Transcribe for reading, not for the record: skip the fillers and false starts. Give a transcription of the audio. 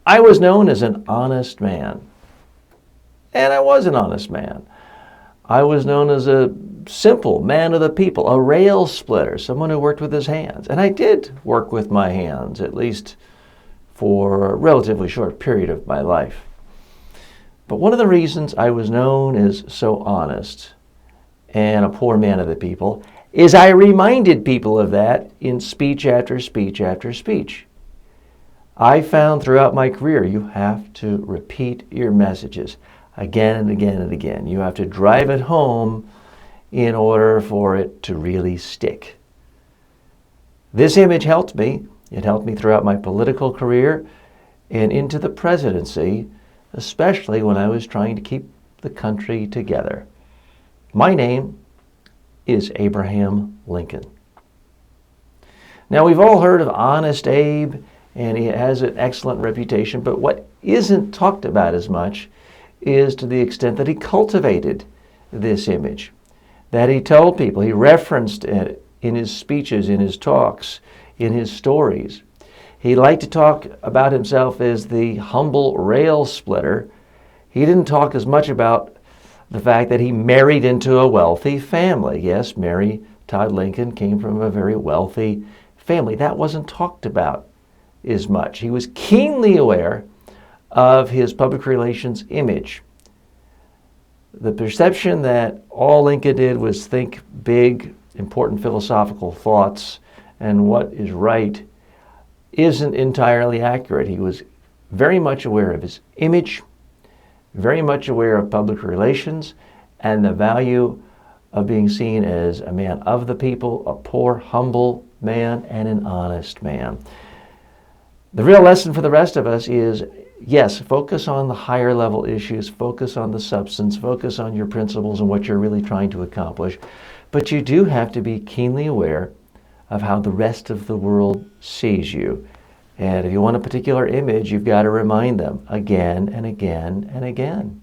I was known as an honest man, and I was an honest man. I was known as a simple man of the people, a rail splitter, someone who worked with his hands. And I did work with my hands, at least for a relatively short period of my life. But one of the reasons I was known as so honest and a poor man of the people is I reminded people of that in speech after speech after speech. I found throughout my career you have to repeat your messages again and again and again. You have to drive it home in order for it to really stick. This image helped me. It helped me throughout my political career and into the presidency, especially when I was trying to keep the country together. My name is Abraham Lincoln. Now, we've all heard of Honest Abe, and he has an excellent reputation, but what isn't talked about as much is to the extent that he cultivated this image, that he told people, he referenced it in his speeches, in his talks, in his stories. He liked to talk about himself as the humble rail splitter. He didn't talk as much about the fact that he married into a wealthy family. Yes, Mary Todd Lincoln came from a very wealthy family. That wasn't talked about as much. He was keenly aware of his public relations image. The perception that all Lincoln did was think big, important philosophical thoughts and what is right isn't entirely accurate. He was very much aware of his image, very much aware of public relations and the value of being seen as a man of the people, a poor, humble man, and an honest man. The real lesson for the rest of us is, yes, focus on the higher level issues, focus on the substance, focus on your principles and what you're really trying to accomplish. But you do have to be keenly aware of how the rest of the world sees you. And if you want a particular image, you've got to remind them again and again and again.